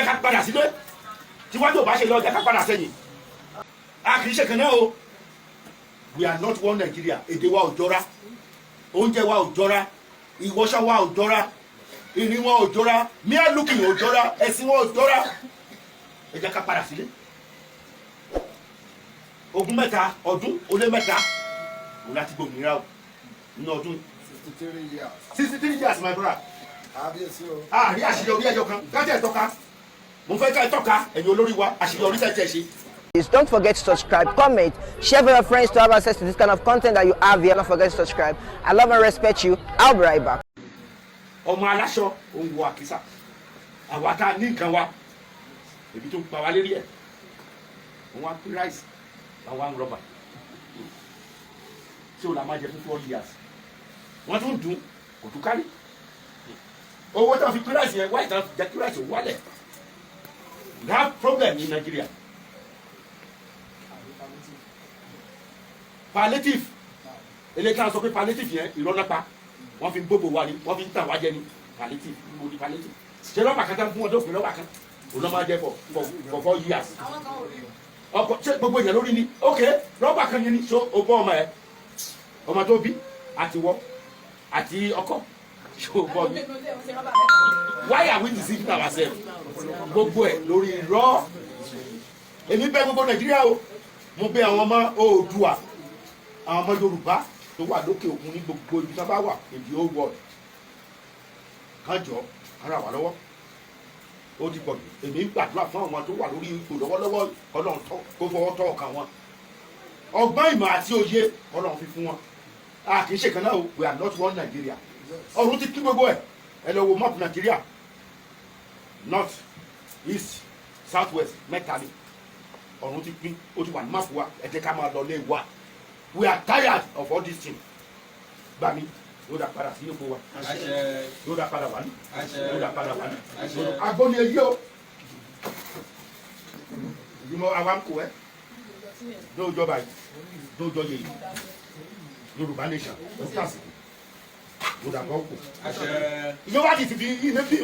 jẹ́ ká padà sílé tí wọ́n tó bá ṣe lọ jẹ́ ká padà sẹ́yìn a kì í ṣe kan náà o we are not one Nigeria èdè wa ò jọra oúnjẹ wa ò jọra ìwọṣọ wa ò jọra ìrìn wọn ò jọra mere looking ò jọra ẹ̀sìn wọn ò jọra ẹ jẹ́ ká padà sílé ogún mẹ́ta ọdún ó lé mẹ́ta òun láti gbòmìnira o nínú ọdún 63 years my brother àrí àṣeyọrí ẹjọ́ kan kájẹ́ ìtọ́ka mo fẹ́ ká ìtọ́ka ẹ̀yin olórí wa àṣeyọrí tẹ̀ ṣe. Please don't forget to subscribe, comment, share with your friends to have access to this kind of content that you have here. Don't forget to subscribe. I love and respect you. I'll be right back. Ọmọ aláṣọ òun wọ àkísà àwa tá a ní nǹkan wa èbí tó ń pa wá lérí ẹ̀ òun wá pín ráìsì àwọn àwọn rọ́bà tí o là máa jẹ fún 4 years wọ́n tún dùn kò tún kárí owó tó fi pín ráìsì yẹn wáyé tó jẹ́ kí ráìsì wálẹ̀ we have problem in Nigeria. Palliative eléyìí sọ pé palliative yẹn ìrọ́nàpá wọ́n fi ń gbogbo wa ni wọ́n fi ń tàn wá jẹ ni palliative mo di palliative ṣe lọ́ba kan tán fún ọdún òfin lọ́ba kan òun náà máa jẹ for 4 years ọkọ ṣé gbogbo èèyàn lórí ni ok lọ́ba kan yẹn ni so o bọ́ ọmọ ẹ ọmọ tó bí àti wọ́ àti ọkọ ṣé o bọ́ mi why are we deceiving ourselves gbogbo ẹ lórí irọ́ èmi bẹ̀ gbogbo Nàìjíríà o mo bẹ̀ àwọn ọmọ Oòduà àwọn ọmọ Yorùbá tó wà lókè òkun ní gbogbo ibi tó bá wà in the whole world kájọ ara wà lọ́wọ́ ó ti pọ̀ jù èmi ń gbàdúrà fún àwọn tó wà lórí ipò lọ́wọ́lọ́wọ́ Ọlọ́run kó fọwọ́ tọ́ ọkàn wọn ọgbọ́n ìmọ̀ àti òye Ọlọ́run fi fún wọn a kì í ṣe kan náà o we are not one Nigeria ọ̀run ti pín gbogbo ẹ̀ ẹ lọ wo map Nigeria north east south west mẹ́ta ni ọ̀run ti pín ó ti wà ní map wa ẹ jẹ́ ká máa lọ lé wa we are tired of all this thing gbà mí yóò dá padà sí ipò wa yóò dá padà wá ní yóò dá padà wá ní agbóni èyí o ìgbìmọ̀ àwa ń kó ẹ lóòjọ́ báyìí lóòjọ́ yẹ yìí Yorùbá nation ó tàsìkò yóò dá bọ́ kù ìjọba ti fi ilé bí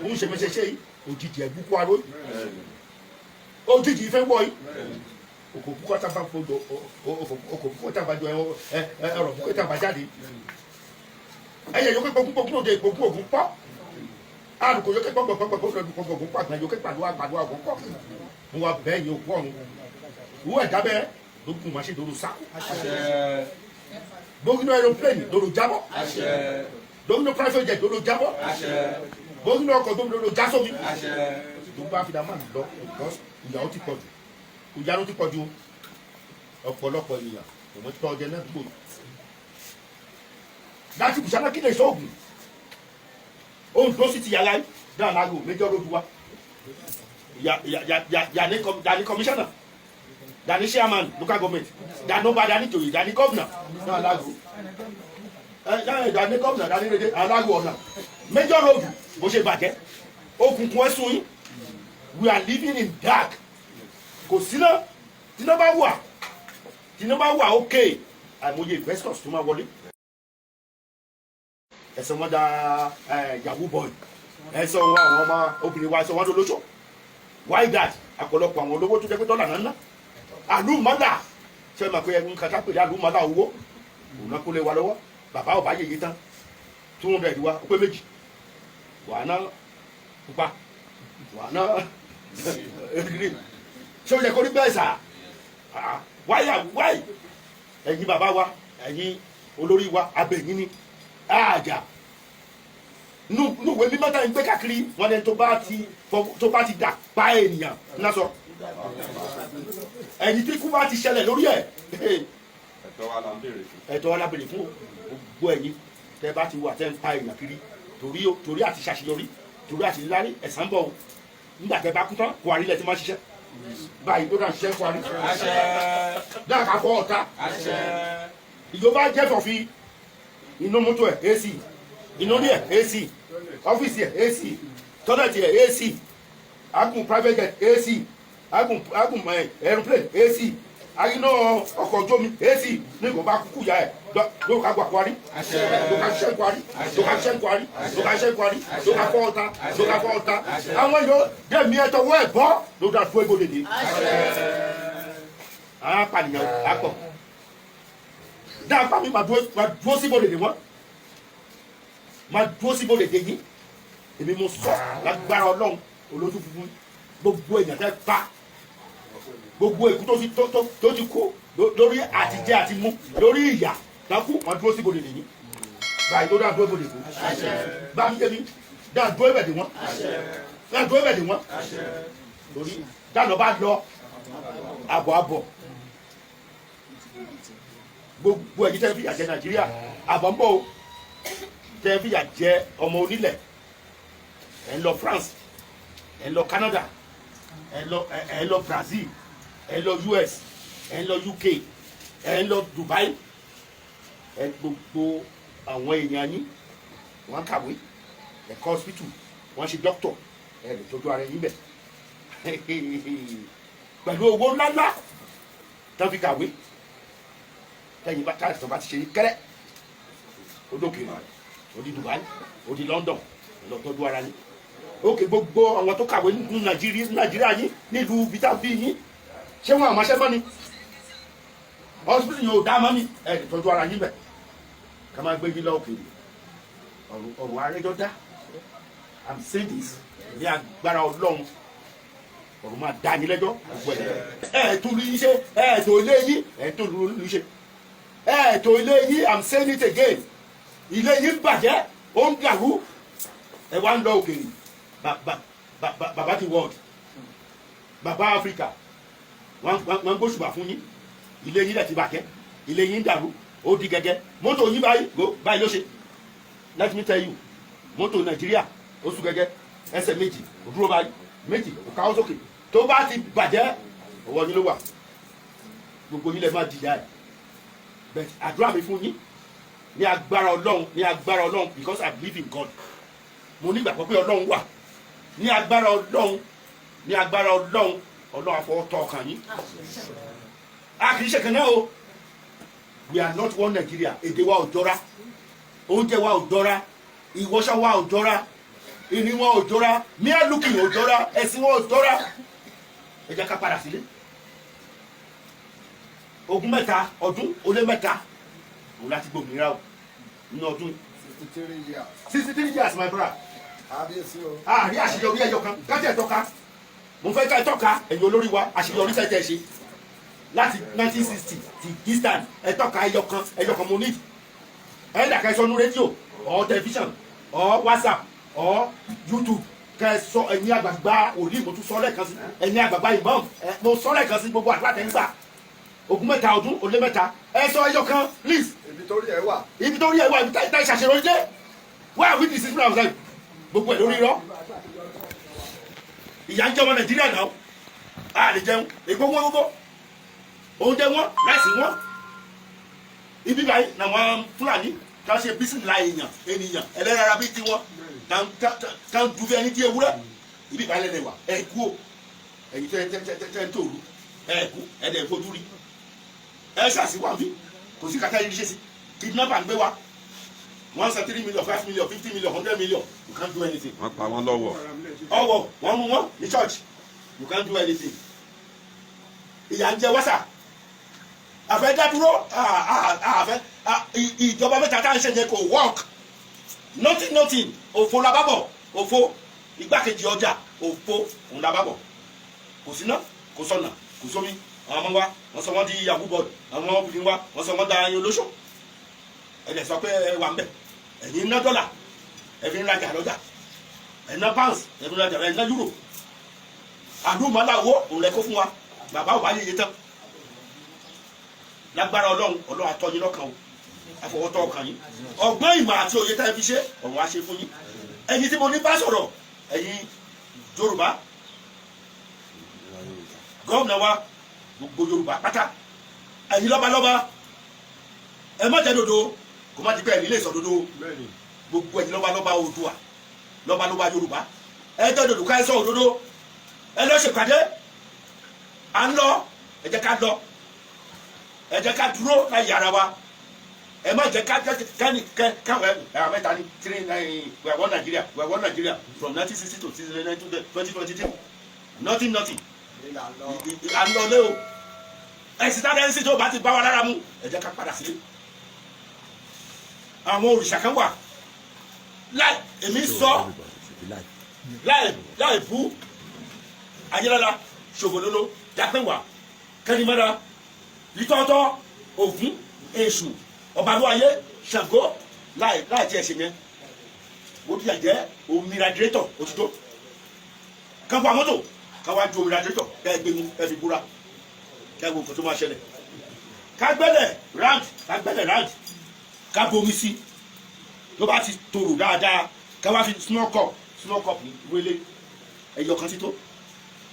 òun ṣe mẹsẹsẹ yìí òjijì ẹ̀ búkú aró òjijì ìfẹ́ wọ̀ yìí okòkò tàbá fodo okòkò tàbá jọ ẹrọ kò tàbá jáde ẹyẹ yóò képo púpọ̀ kúrò dé ipò kú ògùn pọ̀ àrùkò yóò képo pọ̀pọ̀pọ̀ ògùn pọ̀ àgbà yóò képo àgbàdo ògùn pọ̀ mo wà bẹ́ẹ̀ yóò pọ̀ ọ̀run wúwo ẹ̀dá bẹ́ẹ̀ lókun máa ṣe dòrò sáko gbógunú aeroplane dòrò jábọ̀ gbógunú private jet dòrò jábọ̀ gbógunú ọkọ̀ dòrò jásómi tó bá fi dá máa lọ ìyàwó ti pọ̀ jù ìyanu ti pọ̀ ju ọ̀pọ̀lọpọ̀ ènìyàn òun tọ́ ọjẹ́ náà gbòòrò láti bùsànà kí lè sóògùn ohun tó sì ti yàrá dáa lágò méjọ́ lójú wa dání commissioner dání chairman local government dání ọba dání tòyè dání governor dáa lágò dání governor dání rédé alágò ọ̀nà méjọ́ lójú bó ṣe bàjẹ́ òkùnkùn ẹ̀sùn yín we are living in dark kò síná tíná bá wà ókè àìmọye investors tó máa wọlé ẹsẹ̀ wọn da yahoo boy ẹsẹ̀ wọn àwọn ọmọ obìnrin wa ẹsẹ̀ wọn lólóṣọ why that àpọ̀lọpọ̀ àwọn olówó tó jẹ́ pé dọ́là náà ná àlùmọ́là ṣe máa pé ẹni kàtà pé àlùmọ́là owó òun náà kó lé wa lọ́wọ́ bàbá ọba yèyé tán 200 wa ó pé méjì wà ná pupa wà ná green ṣé o yẹ kó rí bẹ́ẹ̀ sà wáyé ẹ̀yin bàbá wa ẹ̀yin olórí wa abẹ̀yìn ni àjà núwèé mímọ́ tá ń gbé káàkiri wọn ni tó bá ti dà pa ènìyàn ńlá sọ ẹ̀yin tí kú bá ti ṣẹlẹ̀ lórí ẹ̀ ẹ̀tọ́ wa la béèrè fún gbogbo ẹ̀yin tẹ́ bá ti wà tẹ́ ń pa èèyàn kiri torí àti ṣàṣeyọrí torí àti lárí ẹ̀san bọ̀ nígbà tẹ́ bá kú tán kó àrílẹ̀ tí máa ṣiṣẹ́ báyìí tó dà ṣiṣẹ́ fún àrí dáa ká fọ́ ọ̀tá ìjọba jẹ́ fọ̀fin inú mọ́tò ẹ̀ AC inú ní ẹ̀ AC ọ́fíìsì ẹ̀ AC tọ́lẹ̀tì ẹ̀ AC agùn private jet AC agùn aeroplane AC àyínà ọkọ̀ ojú omi èsì ní ìgbọ̀nba kúkú ya ẹ̀ ló ká gbà kwari ló ká ṣẹ́ kwari ló ká ṣẹ́ kwari ló ká ṣẹ́ kwari ló ká fọ́ ọ̀tá ló ká fọ́ ọ̀tá àwọn yóò dẹ̀mí ẹ̀tọ́ wọ́ ẹ̀ bọ́ ló dá fún ego dèdè àwọn apànìyàn àpọ̀ dáàbà mi máa dúró síbò dèdè wọn máa dúró síbò dèdè yín èmi mo sọ lágbára ọlọ́run olójú funfun gbogbo èèyàn tẹ́ pa gbogbo èkú tó ti kú lórí àtijẹ àti mú lórí ìyà dákú wọn dúró síbò dèdè yín báyìí tó dáa dúró síbò dèdè bá mi débi dáa dúró ibẹ̀ dè wọ́n dáa dúró ibẹ̀ dè wọ́n lórí dáná bá lọ àbọ̀ gbogbo ẹ̀yin tẹ́ fìyà jẹ Nàìjíríà àbọ̀ ń bọ̀ o tẹ́ fìyà jẹ ọmọ onílẹ̀ ẹ̀ ń lọ France ẹ̀ ń lọ Canada ẹ̀ ń lọ Brazil ẹ̀ ń lọ US ẹ̀ ń lọ UK ẹ̀ ń lọ Dubai ẹ̀ gbogbo àwọn èèyàn yín wọ́n kàwé ẹ̀kọ́ hospital wọ́n ṣe doctor ẹ̀ lè tọ́jú ara yín bẹ̀ pẹ̀lú owó ńláńlá tán fi kàwé tẹ́yìn bá táyà tó bá ti ṣe ní kẹ́rẹ́ ó dókè ó di Dubai ó di London lọ tọ́jú ara yín ókè gbogbo àwọn tó kàwé ní Nàìjíríà yín nílùú vitabi yín ṣé wọn àmọ́ṣẹ́ mọ́ ni hospital yìí ò dá mọ́ ni ẹ̀ lè tọ́jú ara yín bẹ̀ ká máa gbé yín lọ òkèèrè ọ̀rùn arẹ́jọ́ dá I'm saying this ní agbára Ọlọ́run ọ̀run máa dá yín lẹ́jọ́ tó rí iṣẹ́ tó ilé yín tó rí iṣẹ́ tó ilé yín I'm saying it again ilé yín bàjẹ́ ó ń dàrú ẹ wá ń lọ òkèèrè bàbá ti world bàbá Africa wọ́n gbóṣùbà fún yín ilé yín lẹ̀ ti bàjẹ́ ilé yín dàrú ó di gẹ́gẹ́ mọ́tò yín báyìí ló ṣe let me tell you mọ́tò Nàìjíríà ó sùn gẹ́gẹ́ ẹsẹ̀ méjì ó dúró báyìí méjì ó káwọ́ sókè tó bá ti bàjẹ́ ọwọ́ yín ló wà gbogbo yín lè má jìyà ẹ̀ bẹ́ẹ̀ àdúrà mi fún yín ní agbára Ọlọ́run because I believe in God mo ní ìgbàgbọ́ pé Ọlọ́run wà ní agbára Ọlọ́run Ọlọ́run àfọwọ́tọ́ ọkàn yín a kì í ṣe kan náà o we are not one Nigeria èdè wa ò jọra oúnjẹ wa ò jọra ìwọṣọ wa ò jọra ìní wọn ò jọra mere looking ò jọra ẹ̀sìn wọn ò jọra ẹ jẹ́ ká padà sílé ogún mẹ́ta ọdún ó lé mẹ́ta òun láti gbòmìnira o nínú ọdún 63 years my brother àárí àṣeyọrí ẹyọ kan kájẹ tọ́ka mo fẹ́ ká tọ́ka ẹ̀yin olórí wa àṣeyọrí tẹ́tẹ́ ṣe láti 1960 ti eastern ẹ tọ́ka ẹyọ kan mo ní ẹ dàkẹ́ sọnù rédíò or television or WhatsApp or YouTube kẹ sọ ẹ̀yin àgbàgbà òní mo tún sọ lẹ́ẹ̀kan sí ẹ̀yin àgbàgbà imam mo sọ lẹ́ẹ̀kan sí gbogbo àdúrà tẹ́ ń gbà ogún mẹ́ta ọdún ó lé mẹ́ta ẹ sọ ẹyọ kan please. ibi tó rí ẹ wà ibi tá ìṣàṣeyọrí dé why are we deceiving ourselves gbogbo ẹ lórí irọ́ ìyà ń jẹ ọmọ Nàìjíríà náà a lè jẹun ègbó wọn gbogbo oúnjẹ wọn láìsí wọn ibi báyìí làwọn Fúlàní ká ṣe bísíǹlà ènìyàn ẹlẹ́rara bíi tiwọn ká ń dúfẹ́ ní tí ewúrẹ́ ibi ìbálẹ̀ lẹ̀ wà ẹ̀ kú o ẹ̀yin tẹ́ ń tòru ẹ̀ kú ẹ̀dẹ̀ fojú rí ẹ̀ ṣàṣìwà bí kò sí kàtà yìí ṣe sí kidnapper ń gbé wa 1 3 million 5 million 50 million 100 million you can't do anything. wọ́n pa wọ́n lọ́wọ́. ọwọ́ wọ́n mú wọn ní church you can't do anything. ìyà ń jẹ wáṣà àfẹ́ dádúró àfẹ́ ìjọba mẹ́ta tá à ń ṣe yẹn kò work nothing òfò làbàbọ̀ òfò igbákejì ọjà òfò òun làbàbọ̀ kò síná kò sọnà kò sómi àwọn ọmọ wa wọ́n sọ wọ́n di yahoo board àwọn ọmọbìnrin wa wọ́n sọ wọ́n da ẹyin olóṣò ẹ̀dẹ̀ sọ pé ẹ wà ń bẹ̀ ẹ̀yin ná dọ́là ẹ̀fín ń rajà lọ́jà ẹ̀ná pounds ẹ̀fín ń rajà ẹ̀ná euro àdúmọ̀lá owó òun lẹ kó fún wa bàbá ò bá yéye tán lágbára Ọlọ́run àtọ́yìn lọ́kàn o àfọwọ́tọ́ ọkàn yín ọgbọ́n ìmọ̀ àti òye tá ẹ fi ṣe ọ̀run á ṣe fún yín ẹ̀yin tí mo ní bá sọ̀rọ̀ ẹ̀yin Yorùbá gómìnà wa gbogbo Yorùbá pátá ẹ̀yin lọ́balọ́ba ẹ má jẹ́ dodo kò má di pé ẹ̀yin lè sọ dodo gbogbo ẹ̀yin lọ́balọ́ba Oòduà lọ́balọ́ba Yorùbá ẹ jẹ́ dodo ká ẹ sọ òdodo ẹ lọ ṣèpàdé à ń lọ ẹ jẹ́ ká lọ ẹ jẹ́ ká dúró láyé ara wa ẹ má jẹ́ ká káwọn mẹ́ta ní 3 we are one Nigeria from 1960 to 2022 nothing àlọ́lé o ẹ̀sìn tá a dẹ́sí tó bá ti bá wa lára mu ẹ jẹ́ ká padà sílé àwọn òrìṣà kan wà láì èmi sọ láì bú ayélujára ṣògòlóló jápẹ́wà kẹ́rìmẹ́ra ìtọ́tọ́ Ògún Èṣù ọ̀bàlúwayé Ṣàngó láì tí ẹ ṣe yẹn ó ti jẹ́ omi radiator òtítọ́ kan pa mọ́tò kan wá ju omi radiator kẹ́ ẹ gbé mu ẹ fi búra kẹ́ ẹ wo nǹkan tó máa ṣẹlẹ̀ ká gbẹ́lẹ̀ round ká bomi sí ló bá ti tòrò dáadáa ká wá fi small cup ní wélé ẹyọ kan sí tó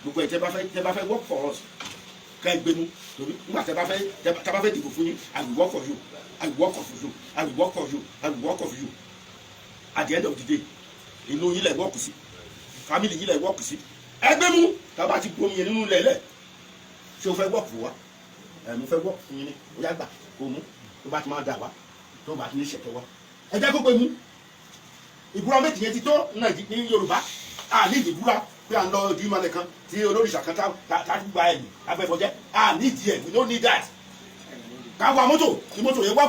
gbogbo ẹ̀ tẹ́ bá fẹ́ work for us ká ẹ gbé mu torí nígbà tẹ́ bá fẹ́ dìbò fún yín I will work for you I will work for you I will work for you I will work for you at the end of the day inú yín lẹ̀ wọ́ọ̀kù sí family yín lẹ̀ wọ́ọ̀kù sí ẹgbẹ́ mú tábà ti bomi yẹn nínú lẹ̀lẹ̀ ṣé o fẹ́ wọ́ọ̀kù fún wa mo fẹ́ wọ́ọ̀kù fún yín ní ó yá gbà kó mú tó bá ti máa dà wá tó bá ti ní ṣẹ̀tọ́ wa ẹ jẹ́ kó pé mú ìbúra méjì yẹn ti tó ní Yorùbá ní ìdìbúra pé à ń lọ ìdí ìmọ̀lẹ̀ kan tí olóríṣà kan tá gba ẹ̀yìn abẹ́fọ́jẹ́ ní ìdí ẹ̀ we don't need that ká wa mọ́tò tí mọ́tò yẹn wá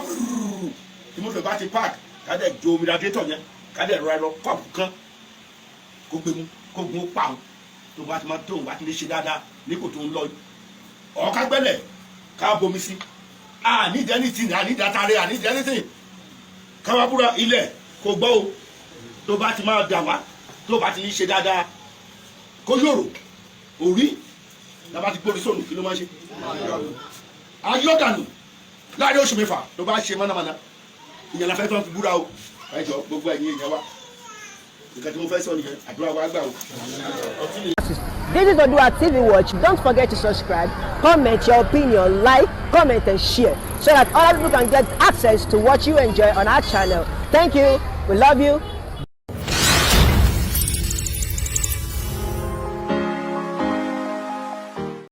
tí mọ́tò yẹn bá ti park ká dẹ̀ jo omi radiator yẹn ká dẹ̀ rọra lọ kọ́ọ̀pù kan kó gbé mu kó gun ó pa òun tó bá ti máa tó òun bá ti lè ṣe dáadáa ní kò tó ń lọ ọ̀ọ́ká gbẹ́lẹ̀ ká bomi sí need anything need atare need anything ká wá búra ilẹ̀ kó gbọ́ o tó bá ti máa dà wá tó bá ti ní ṣe dáadáa kó yòrò orí lábá ti gbórí sóònù kí ló máa ń ṣe ayọ́dànù láàrin oṣù mẹ́fà tó bá ṣe mọ́nàmọ́ná ìyẹn la fẹ́ tó ń fi búra o ẹjọ́ gbogbo ẹ̀yin èèyàn wa nǹkan tí mo fẹ́ sọ nìyẹn àdúrà wa gbà o. This is ODUA TV Watch. Don't forget to subscribe, comment your opinion, like, comment and share so that other people can get access to what you enjoy on our channel. Thank you. We love you.